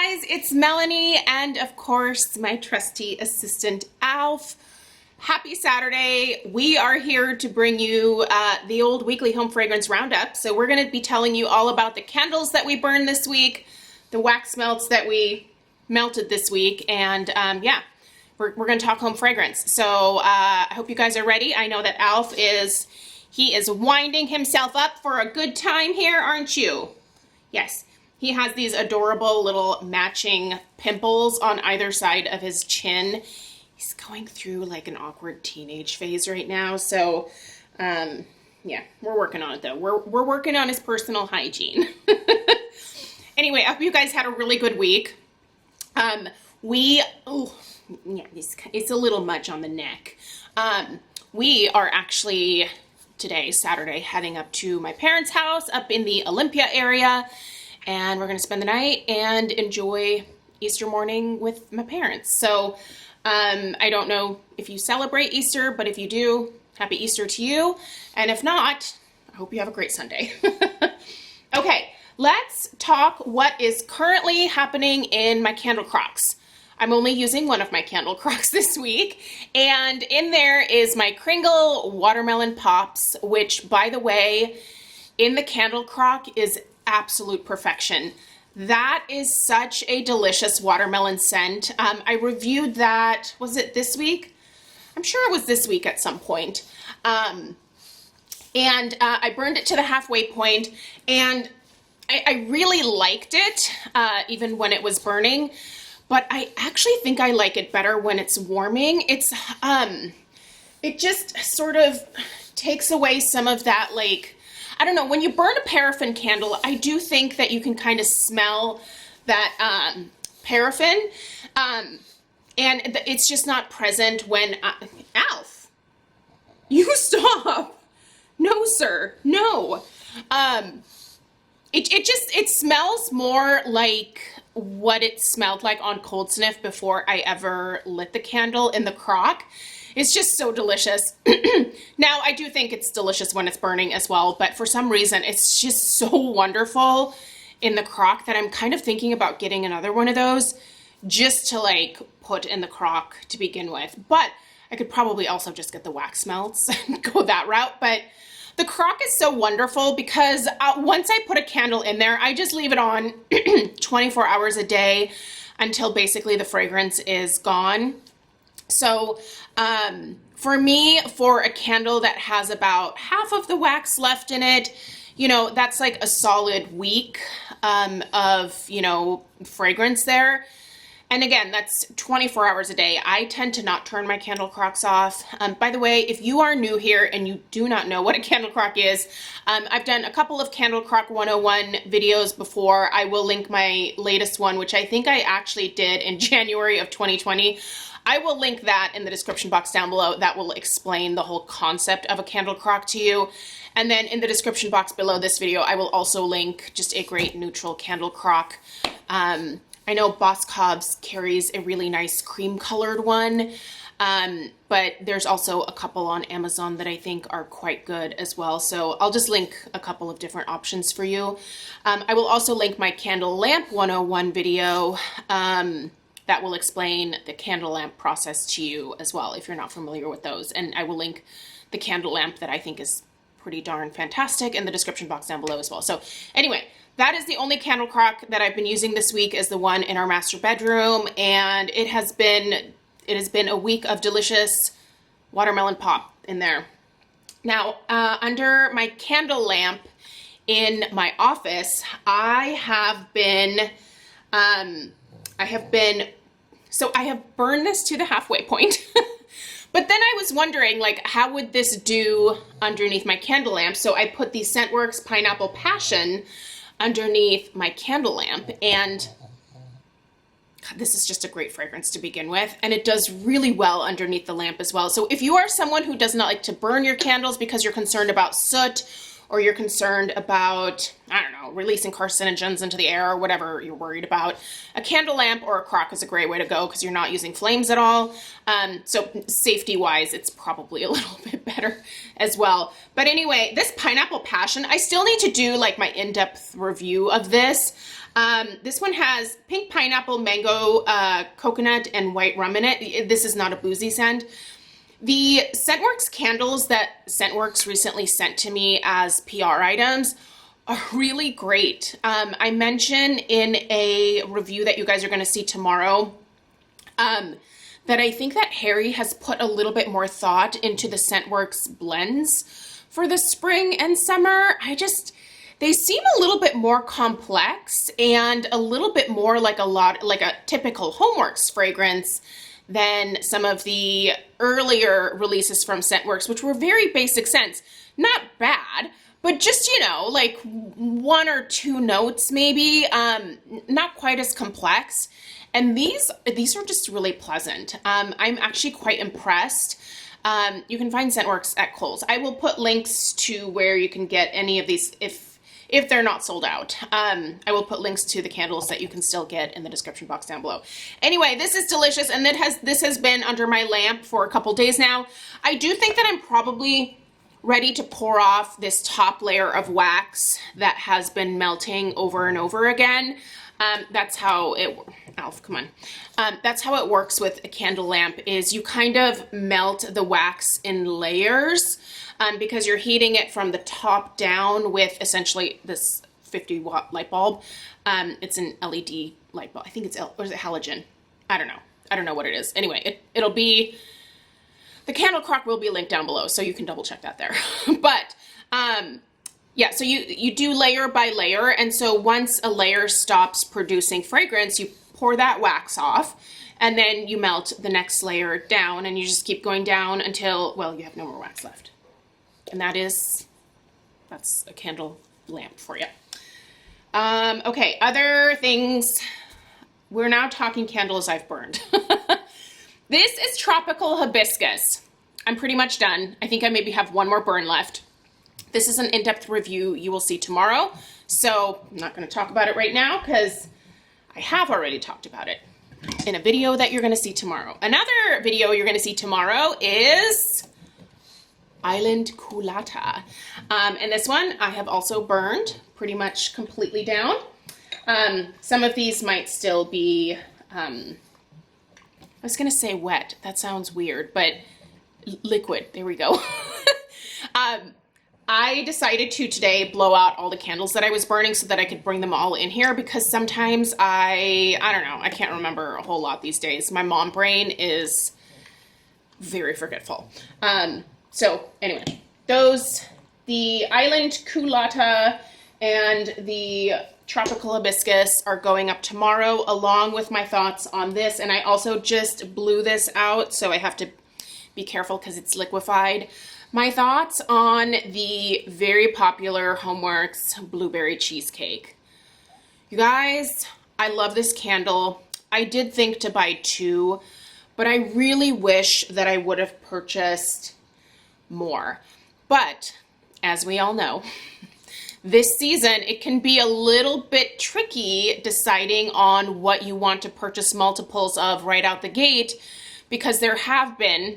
guys, it's Melanie and of course my trusty assistant Alf. Happy Saturday. We are here to bring you the old weekly home fragrance roundup. So we're going to be telling you all about the candles that we burned this week, the wax melts that we melted this week, and yeah, we're going to talk home fragrance. So I hope you guys are ready. I know that Alf is winding himself up for a good time here, aren't you? Yes. He has these adorable little matching pimples on either side of his chin. He's going through like an awkward teenage phase right now. So, yeah, we're working on it though. We're working on his personal hygiene. Anyway, I hope you guys had a really good week. Yeah, it's a little much on the neck. We are actually today, Saturday, heading up to my parents' house up in the Olympia area. And we're going to spend the night and enjoy Easter morning with my parents. So I don't know if you celebrate Easter, but if you do, happy Easter to you. And if not, I hope you have a great Sunday. Okay, let's talk what is currently happening in my candle crocks. I'm only using one of my candle crocks this week. And in there is my Kringle Watermelon Pops, which, by the way, in the candle crock is absolute perfection. That is such a delicious watermelon scent. I reviewed that, was it this week? I'm sure it was this week at some point. And I burned it to the halfway point, and I really liked it, even when it was burning, but I actually think I like it better when it's warming. It's, it just sort of takes away some of that, like, I don't know, when you burn a paraffin candle, I do think that you can kind of smell that paraffin, and it's just not present when, Alf, you stop. No, sir, no. It smells more like what it smelled like on Cold Sniff before I ever lit the candle in the crock. It's just so delicious. Now, I do think it's delicious when it's burning as well, but for some reason, it's just so wonderful in the crock that I'm kind of thinking about getting another one of those just to like put in the crock to begin with. But I could probably also just get the wax melts and go that route. But the crock is so wonderful because once I put a candle in there, I just leave it on 24 hours a day until basically the fragrance is gone. So for me, for a candle that has about half of the wax left in it, you know, that's like a solid week of, you know, fragrance there. And again, that's 24 hours a day. I tend to not turn my candle crocks off. By the way, if you are new here and you do not know what a candle crock is, I've done a couple of Candle Crock 101 videos before. I will link my latest one, which I think I actually did in January of 2020. I will link that in the description box down below. That will explain the whole concept of a candle crock to you. And then in the description box below this video, I will also link just a great neutral candle crock. I know Boss Cobb's carries a really nice cream colored one, but there's also a couple on Amazon that I think are quite good as well. So I'll just link a couple of different options for you. I will also link my Candle Lamp 101 video, that will explain the candle lamp process to you as well, if you're not familiar with those. And I will link the candle lamp that I think is pretty darn fantastic in the description box down below as well. So anyway, that is the only candle crock that I've been using this week, is the one in our master bedroom. And it has been a week of delicious watermelon pop in there. Now, under my candle lamp in my office, I have burned this to the halfway point, but then I was wondering, like, how would this do underneath my candle lamp? So I put the Scentworks Pineapple Passion underneath my candle lamp, and God, this is just a great fragrance to begin with, and it does really well underneath the lamp as well. So if you are someone who does not like to burn your candles because you're concerned about soot, or you're concerned about, I don't know, releasing carcinogens into the air or whatever you're worried about, a candle lamp or a crock is a great way to go because you're not using flames at all. So safety-wise, it's probably a little bit better as well. But anyway, this Pineapple Passion, I still need to do like my in-depth review of this. This one has pink pineapple, mango, coconut, and white rum in it. This is not a boozy scent. The ScentWorks candles that ScentWorks recently sent to me as PR items are really great. I mentioned in a review that you guys are going to see tomorrow that I think that Harry has put a little bit more thought into the ScentWorks blends for the spring and summer. They seem a little bit more complex and a little bit more like a typical HomeWorx fragrance than some of the earlier releases from ScentWorks, which were very basic scents. Not bad, but just, you know, like 1 or 2 notes maybe, not quite as complex. And these are just really pleasant. I'm actually quite impressed. You can find ScentWorks at Kohl's. I will put links to where you can get any of these if they're not sold out. I will put links to the candles that you can still get in the description box down below. Anyway, this is delicious, and this has been under my lamp for a couple days now. I do think that I'm probably ready to pour off this top layer of wax that has been melting over and over again. That's how it, Alf, come on. That's how it works with a candle lamp, is you kind of melt the wax in layers. Because you're heating it from the top down with essentially this 50-watt light bulb. It's an LED light bulb. I think it's, or is it halogen? I don't know. I don't know what it is. Anyway, it'll be, the candle crock will be linked down below, so you can double check that there. But, yeah, so you do layer by layer, and so once a layer stops producing fragrance, you pour that wax off, and then you melt the next layer down, and you just keep going down until, well, you have no more wax left. And that's a candle lamp for you. Okay, other things. We're now talking candles I've burned. This is Tropical Hibiscus. I'm pretty much done. I think I maybe have one more burn left. This is an in-depth review you will see tomorrow. So I'm not going to talk about it right now because I have already talked about it in a video that you're going to see tomorrow. Another video you're going to see tomorrow is Island Culata. And this one I have also burned pretty much completely down. Some of these might still be, I was gonna say wet, that sounds weird, but liquid, there we go. I decided to today blow out all the candles that I was burning so that I could bring them all in here, because sometimes I don't know, I can't remember a whole lot these days. My mom brain is very forgetful. So anyway, the Island Culata and the Tropical Hibiscus are going up tomorrow, along with my thoughts on this. And I also just blew this out, so I have to be careful because it's liquefied. My thoughts on the very popular HomeWorx Blueberry Cheesecake. You guys, I love this candle. I did think to buy 2, but I really wish that I would have purchased more. But as we all know, this season it can be a little bit tricky deciding on what you want to purchase multiples of right out the gate, because there have been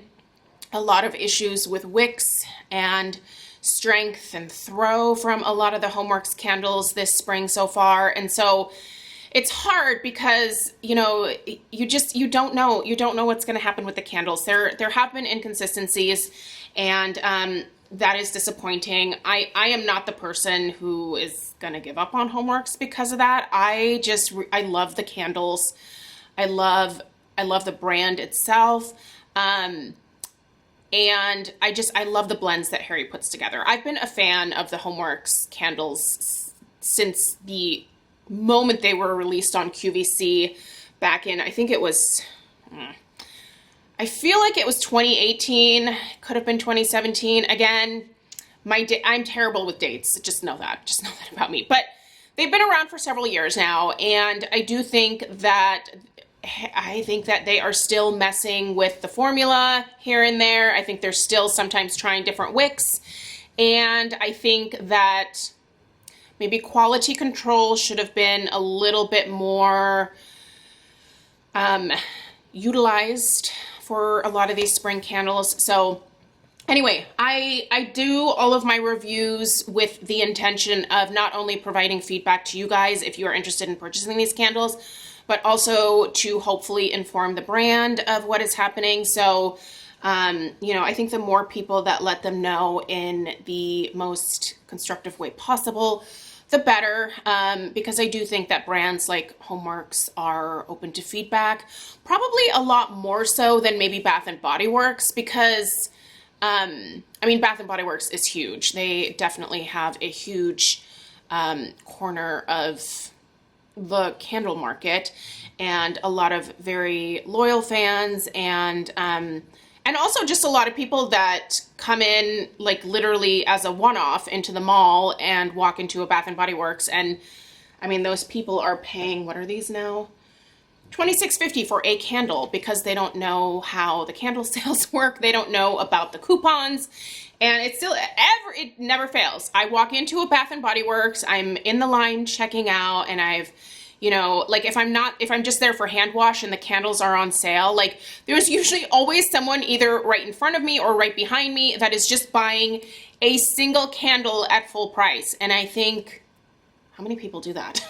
a lot of issues with wicks and strength and throw from a lot of the HomeWorx candles this spring so far. And so it's hard because, you know, you don't know what's going to happen with the candles. There have been inconsistencies, and that is disappointing. I am not the person who is going to give up on HomeWorx because of that. I love the candles. I love the brand itself. And I love the blends that Harry puts together. I've been a fan of the HomeWorx candles since the moment they were released on QVC back in, I think it was, I feel like it was 2018, could have been 2017. Again, I'm terrible with dates, just know that about me. But they've been around for several years now, and I think that they are still messing with the formula here and there. I think they're still sometimes trying different wicks, and I think that maybe quality control should have been a little bit more utilized for a lot of these spring candles. So Anyway, I do all of my reviews with the intention of not only providing feedback to you guys if you are interested in purchasing these candles, but also to hopefully inform the brand of what is happening. So, you know, I think the more people that let them know in the most constructive way possible, the better, because I do think that brands like HomeWorx are open to feedback, probably a lot more so than maybe Bath & Body Works, because I mean, Bath & Body Works is huge. They definitely have a huge corner of the candle market and a lot of very loyal fans, and also just a lot of people that come in like literally as a one-off into the mall and walk into a Bath & Body Works. And I mean, those people are paying, what are these now? $26.50 for a candle, because they don't know how the candle sales work. They don't know about the coupons, and it never fails. I walk into a Bath & Body Works, I'm in the line checking out, and I've, you know, like if I'm just there for hand wash and the candles are on sale, like there's usually always someone either right in front of me or right behind me that is just buying a single candle at full price. And I think, how many people do that?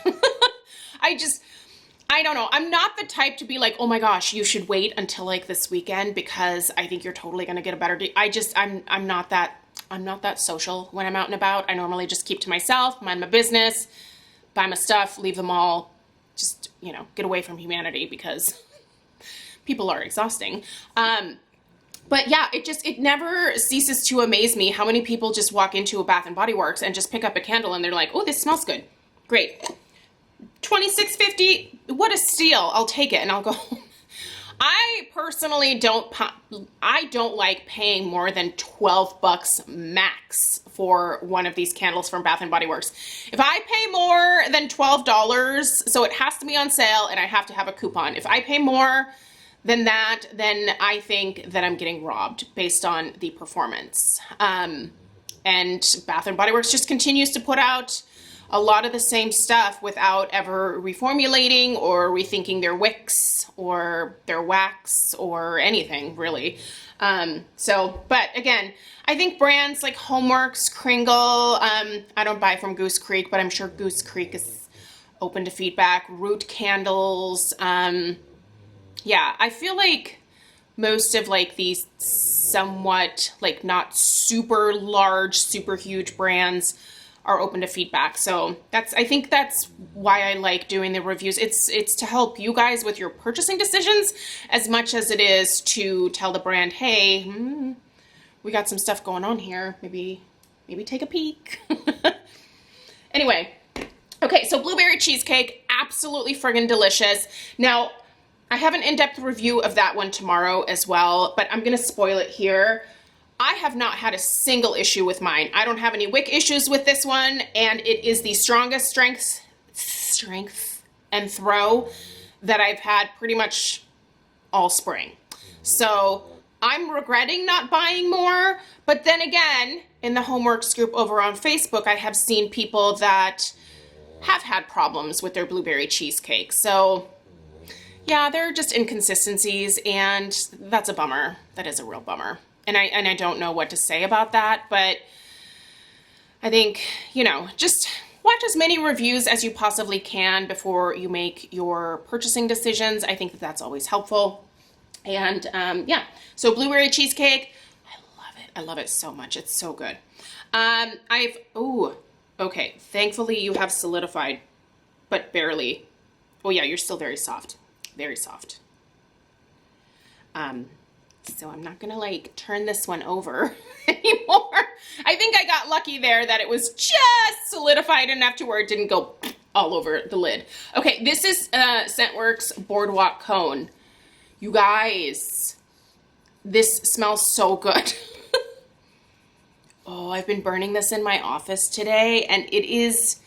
I don't know. I'm not the type to be like, oh my gosh, you should wait until like this weekend because I think you're totally going to get a better deal. I'm not that social when I'm out and about. I normally just keep to myself, mind my business, buy my stuff, leave them all, just, you know, get away from humanity because people are exhausting. But yeah, it never ceases to amaze me how many people just walk into a Bath & Body Works and just pick up a candle and they're like, oh, this smells good. Great. $26.50, what a steal. I'll take it and I'll go home. I personally don't like paying more than $12 max for one of these candles from Bath & Body Works. If I pay more than $12, so it has to be on sale and I have to have a coupon. If I pay more than that, then I think that I'm getting robbed based on the performance. And Bath & Body Works just continues to put out a lot of the same stuff without ever reformulating or rethinking their wicks or their wax or anything really. But again, I think brands like HomeWorx, Kringle, I don't buy from Goose Creek, but I'm sure Goose Creek is open to feedback. Root Candles, yeah, I feel like most of like these somewhat like not super large, super huge brands are open to feedback. So I think that's why I like doing the reviews. It's to help you guys with your purchasing decisions as much as it is to tell the brand, hey, we got some stuff going on here. Maybe take a peek. Anyway, okay, so blueberry cheesecake, absolutely friggin' delicious. Now, I have an in-depth review of that one tomorrow as well, but I'm gonna spoil it here. I have not had a single issue with mine. I don't have any wick issues with this one, and it is the strongest strength and throw that I've had pretty much all spring. So I'm regretting not buying more, but then again, in the HomeWorx group over on Facebook, I have seen people that have had problems with their blueberry cheesecake. So yeah, there are just inconsistencies, and that's a bummer. That is a real bummer. And I don't know what to say about that, but I think, you know, just watch as many reviews as you possibly can before you make your purchasing decisions. I think that that's always helpful. And yeah, so blueberry cheesecake, I love it. I love it so much. It's so good. Okay. Thankfully you have solidified, but barely. Oh yeah, you're still very soft. Very soft. So I'm not gonna like turn this one over anymore. I think I got lucky there that it was just solidified enough to where it didn't go all over the lid. Okay, this is Scentworks Boardwalk Cone. You guys, this smells so good. Oh, I've been burning this in my office today and it is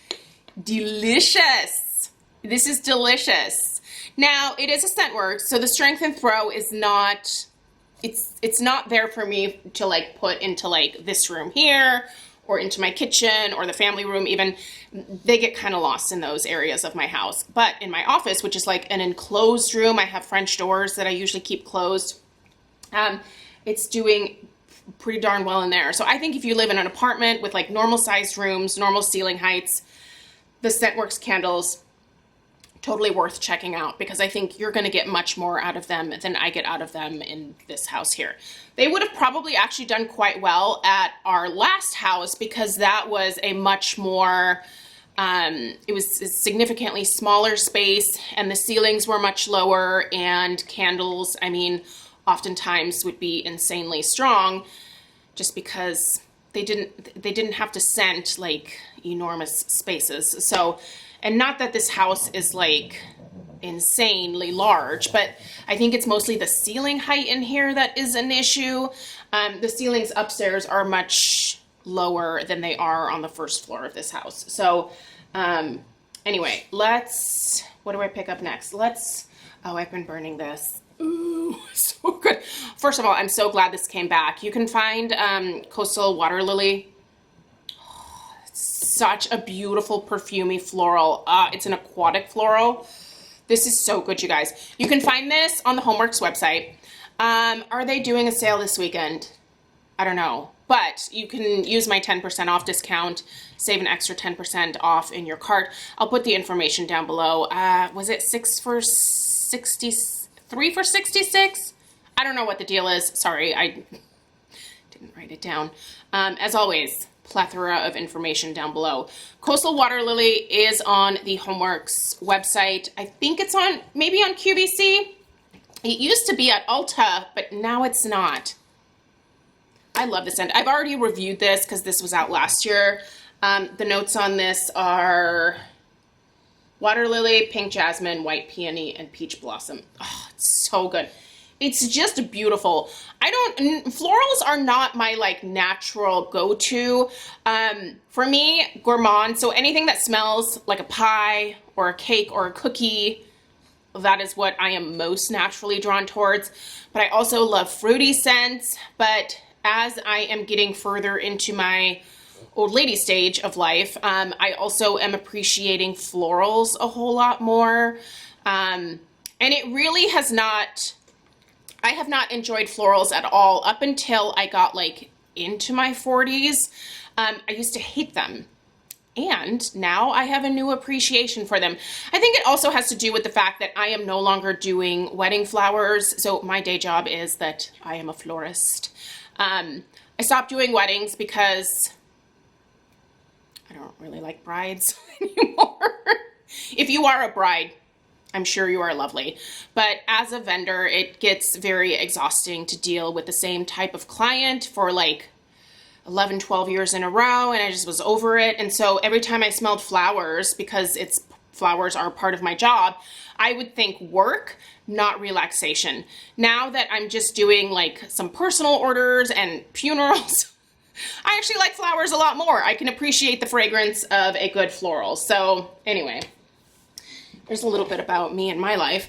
delicious. This is delicious. Now, it is a Scentworks, so the strength and throw is not, it's not there for me to like put into like this room here or into my kitchen or the family room even. They get kind of lost in those areas of my house. But in my office, which is like an enclosed room, I have French doors that I usually keep closed. It's doing pretty darn well in there. So I think if you live in an apartment with like normal sized rooms, normal ceiling heights, the ScentWorx candles, totally worth checking out, because I think you're going to get much more out of them than I get out of them in this house here. They would have probably actually done quite well at our last house, because that was a much more, it was a significantly smaller space, and the ceilings were much lower, and candles, I mean, oftentimes would be insanely strong, just because they didn't have to scent like enormous spaces. So, and not that this house is like insanely large, but I think it's mostly the ceiling height in here that is an issue. The ceilings upstairs are much lower than they are on the first floor of this house. So anyway, what do I pick up next? Oh, I've been burning this. Ooh, so good. First of all, I'm so glad this came back. You can find Coastal Water Lily. Oh, it's such a beautiful perfumey floral. It's an aquatic floral. This is so good, you guys. You can find this on the HomeWorx website. Are they doing a sale this weekend? I don't know. But you can use my 10% off discount, save an extra 10% off in your cart. I'll put the information down below. Was it 6 for 60? 3 for 66? I don't know what the deal is. Sorry, I didn't write it down. As always, plethora of information down below. Coastal Water Lily is on the HomeWorx website. I think it's on, maybe on QVC. It used to be at Ulta, but now it's not. I love this scent. I've already reviewed this because this was out last year. The notes on this are water lily, pink jasmine, white peony, and peach blossom. Oh, it's so good. It's just beautiful. Florals are not my like natural go-to. For me, gourmand, so anything that smells like a pie or a cake or a cookie, that is what I am most naturally drawn towards. But I also love fruity scents. But as I am getting further into my old lady stage of life, I also am appreciating florals a whole lot more. And it really has not, I have not enjoyed florals at all up until I got like into my 40s. I used to hate them. And now I have a new appreciation for them. I think it also has to do with the fact that I am no longer doing wedding flowers. So my day job is that I am a florist. I stopped doing weddings because I don't really like brides anymore. If you are a bride, I'm sure you are lovely. But as a vendor, it gets very exhausting to deal with the same type of client for like 11, 12 years in a row, and I just was over it. And so every time I smelled flowers, because flowers are part of my job, I would think work, not relaxation. Now that I'm just doing like some personal orders and funerals, I actually like flowers a lot more. I can appreciate the fragrance of a good floral. So anyway, there's a little bit about me and my life.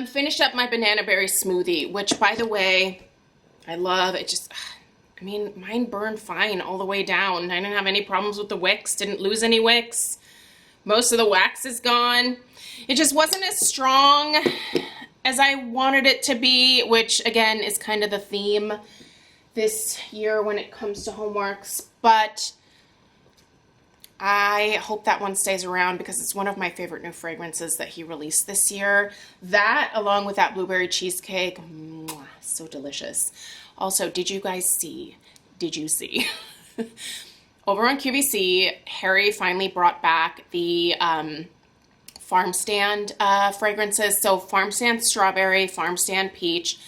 Finished up my banana berry smoothie, which by the way, I love. It just, I mean, mine burned fine all the way down. I didn't have any problems with the wicks, didn't lose any wicks. Most of the wax is gone. It just wasn't as strong as I wanted it to be, which again is kind of the theme this year when it comes to HomeWorx, but I hope that one stays around because it's one of my favorite new fragrances that he released this year. That, along with that blueberry cheesecake, so delicious. Also, did you see? Over on QVC, Harry finally brought back the farm stand fragrances. So farm stand strawberry, farm stand peach,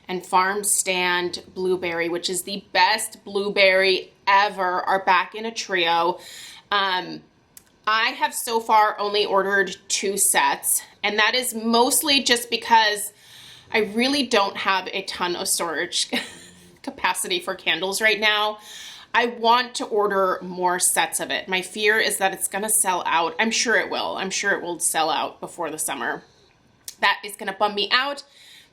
and farm stand blueberry, which is the best blueberry ever, are back in a trio. I have so far only ordered 2 sets, and that is mostly just because I really don't have a ton of storage capacity for candles right now. I want to order more sets of it. My fear is that it's going to sell out. I'm sure it will. I'm sure it will sell out before the summer. That is going to bum me out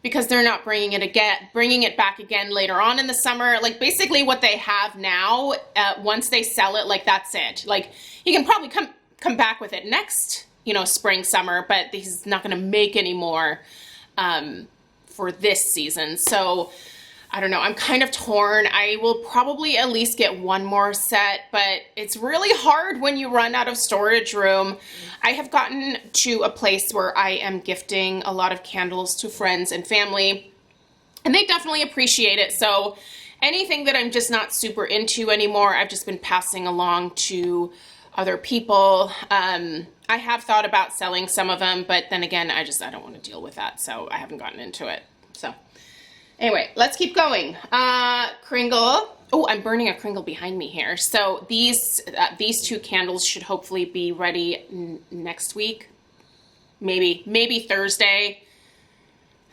because they're not bringing it back again later on in the summer. Like basically what they have now, once they sell it, like that's it. Like you can probably come back with it next, spring, summer, but he's not going to make any more for this season. So I don't know, I'm kind of torn. I will probably at least get one more set, but it's really hard when you run out of storage room. I have gotten to a place where I am gifting a lot of candles to friends and family, and they definitely appreciate it. So anything that I'm just not super into anymore, I've just been passing along to other people. I have thought about selling some of them, but then again, I don't want to deal with that, so I haven't gotten into it. So anyway, let's keep going. Kringle. Oh, I'm burning a Kringle behind me here. So these two candles should hopefully be ready next week. Maybe Thursday.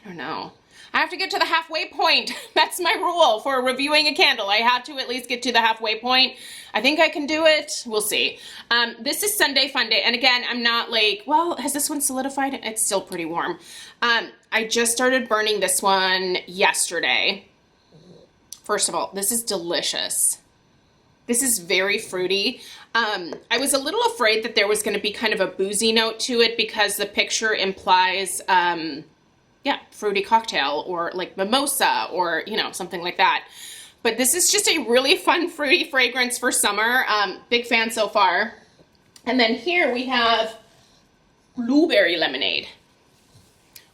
I don't know. I have to get to the halfway point. That's my rule for reviewing a candle. I have to at least get to the halfway point. I think I can do it. We'll see. This is Sunday Fun Day. And again, I'm not like, well, has this one solidified? It's still pretty warm. I just started burning this one yesterday. First of all, this is delicious. This is very fruity. I was a little afraid that there was going to be kind of a boozy note to it because the picture implies, fruity cocktail or like mimosa or, something like that. But this is just a really fun fruity fragrance for summer. Big fan so far. And then here we have blueberry lemonade.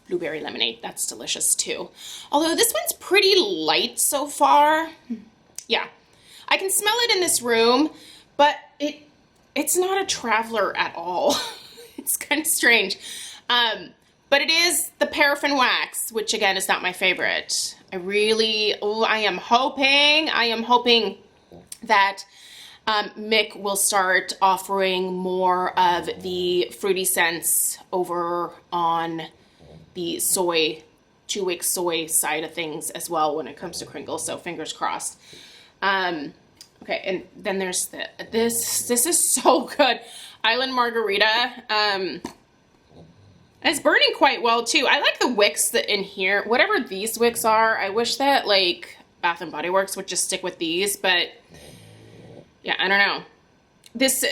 Blueberry lemonade, that's delicious too. Although this one's pretty light so far. Yeah, I can smell it in this room, but it's not a traveler at all. It's kind of strange. But it is the paraffin wax, which again is not my favorite. I am hoping that Mick will start offering more of the fruity scents over on the two-wick soy side of things as well when it comes to Kringle, so fingers crossed. Okay, and then there's this is so good. Island Margarita. It's burning quite well too. I like the wicks that in here, whatever these wicks are. I wish that like Bath and Body Works would just stick with these, but yeah, I don't know. This,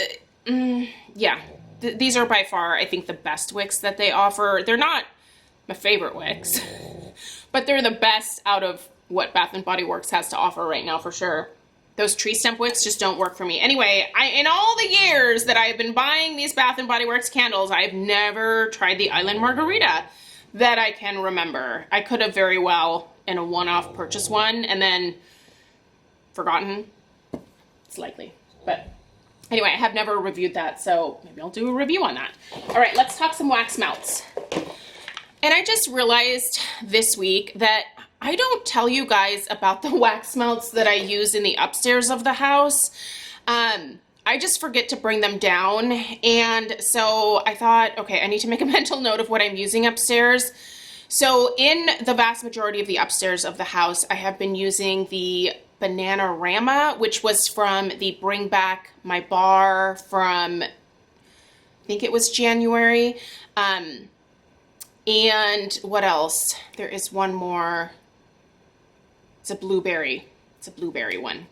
these are by far, I think, the best wicks that they offer. They're not my favorite wicks, but they're the best out of what Bath and Body Works has to offer right now for sure. Those tree stump wicks just don't work for me. Anyway, in all the years that I've been buying these Bath and Body Works candles, I've never tried the Island Margarita that I can remember. I could have very well in a one-off purchase one and then forgotten. It's likely. But anyway, I have never reviewed that, so maybe I'll do a review on that. All right, let's talk some wax melts. And I just realized this week that I don't tell you guys about the wax melts that I use in the upstairs of the house. I just forget to bring them down. And so I thought, okay, I need to make a mental note of what I'm using upstairs. So in the vast majority of the upstairs of the house, I have been using the Bananarama, which was from the Bring Back My Bar from, I think it was January. And what else? There is one more. It's a blueberry. It's a blueberry one.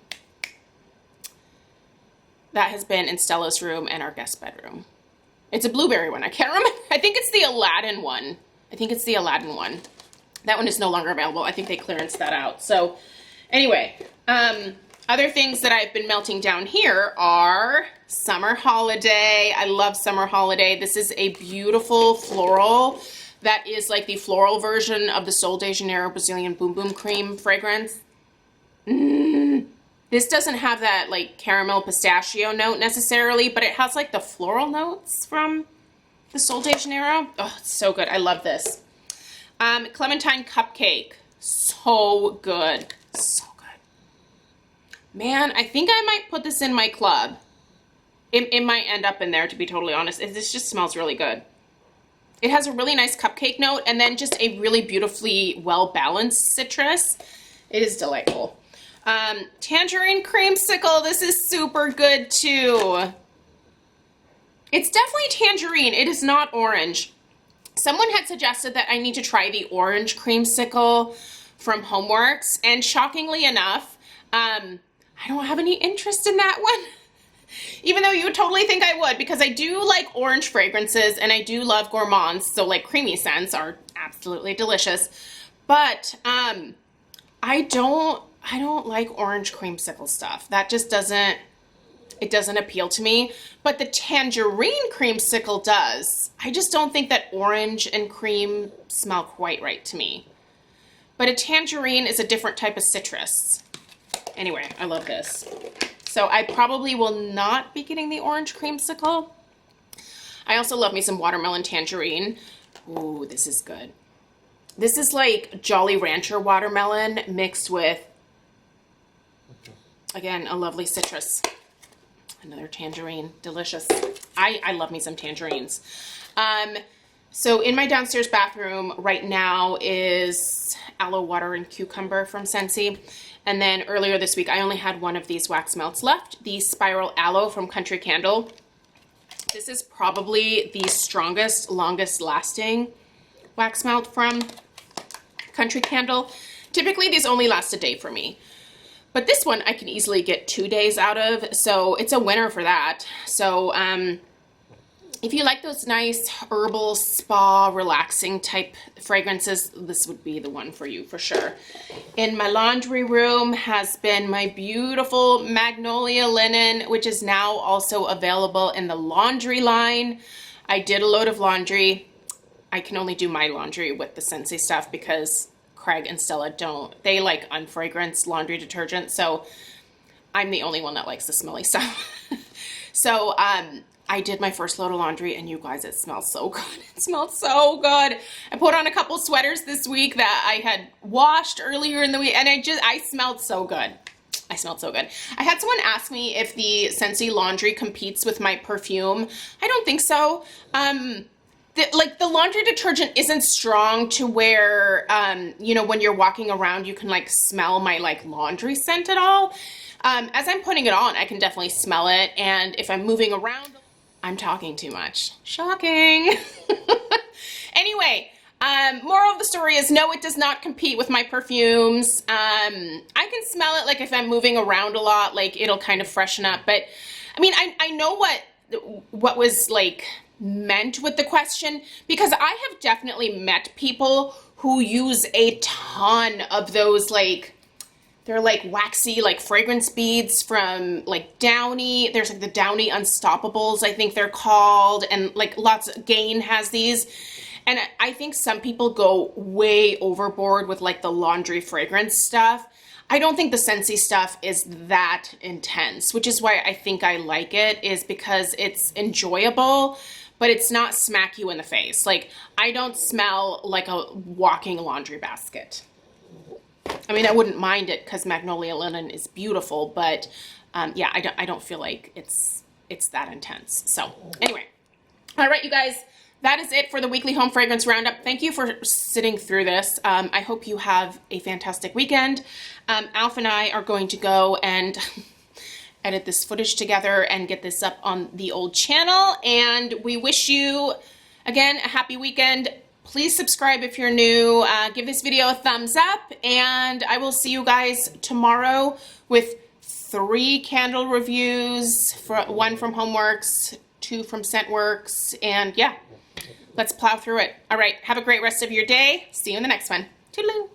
That has been in Stella's room and our guest bedroom. It's a blueberry one. I can't remember. I think it's the Aladdin one. That one is no longer available. I think they clearanced that out. So anyway, other things that I've been melting down here are Summer Holiday. I love Summer Holiday. This is a beautiful floral. That is like the floral version of the Sol de Janeiro Brazilian Boom Boom Cream fragrance. This doesn't have that like caramel pistachio note necessarily, but it has like the floral notes from the Sol de Janeiro. Oh, it's so good. I love this. Clementine Cupcake. So good. So good. Man, I think I might put this in my club. It might end up in there, to be totally honest. This just smells really good. It has a really nice cupcake note and then just a really beautifully well-balanced citrus. It is delightful. Tangerine Creamsicle. This is super good too. It's definitely tangerine. It is not orange. Someone had suggested that I need to try the orange creamsicle from HomeWorx, and shockingly enough, I don't have any interest in that one. Even though you would totally think I would, because I do like orange fragrances and I do love gourmands, so like creamy scents are absolutely delicious. But I I don't like orange creamsicle stuff. That just doesn't, it doesn't appeal to me. But the tangerine creamsicle does. I just don't think that orange and cream smell quite right to me. But a tangerine is a different type of citrus. Anyway, I love this. So I probably will not be getting the orange creamsicle. I also love me some watermelon tangerine. Ooh, this is good. This is like Jolly Rancher watermelon mixed with, again, a lovely citrus. Another tangerine, delicious. I love me some tangerines. So in my downstairs bathroom right now is aloe water and cucumber from Scentsy. And then earlier this week, I only had one of these wax melts left, the Spiral Aloe from Country Candle. This is probably the strongest, longest lasting wax melt from Country Candle. Typically, these only last a day for me. But this one I can easily get 2 days out of, so it's a winner for that. So if you like those nice herbal spa relaxing type fragrances, this would be the one for you for sure. In my laundry room has been my beautiful Magnolia linen, which is now also available in the laundry line. I did a load of laundry. I can only do my laundry with the Scentsy stuff because Craig and Stella don't. They like unfragranced laundry detergent, so I'm the only one that likes the smelly stuff. So I did my first load of laundry, and you guys, it smells so good. It smells so good. I put on a couple sweaters this week that I had washed earlier in the week, and I smelled so good. I smelled so good. I had someone ask me if the Scentsy laundry competes with my perfume. I don't think so. The laundry detergent isn't strong to where, you know, when you're walking around, you can like smell my like laundry scent at all. As I'm putting it on, I can definitely smell it. And if I'm moving around, I'm talking too much. Shocking. Anyway, moral of the story is no, it does not compete with my perfumes. I can smell it like if I'm moving around a lot, like it'll kind of freshen up. But I mean, I know what was like meant with the question, because I have definitely met people who use a ton of those, like, they're like waxy, like fragrance beads from like Downy. There's like the Downy Unstoppables, I think they're called, and like Gain has these. And I think some people go way overboard with like the laundry fragrance stuff. I don't think the Scentsy stuff is that intense, which is why I think I like it, is because it's enjoyable, but it's not smack you in the face. Like, I don't smell like a walking laundry basket. I mean, I wouldn't mind it because Magnolia linen is beautiful, but yeah, I don't feel like it's that intense. So anyway, all right, you guys, that is it for the weekly home fragrance roundup. Thank you for sitting through this. I hope you have a fantastic weekend. Alf and I are going to go and edit this footage together and get this up on the old channel. And we wish you, again, a happy weekend. Please subscribe if you're new. Give this video a thumbs up. And I will see you guys tomorrow with 3 candle reviews, one from HomeWorx, 2 from ScentWorks. And yeah, let's plow through it. All right, have a great rest of your day. See you in the next one. Toodaloo.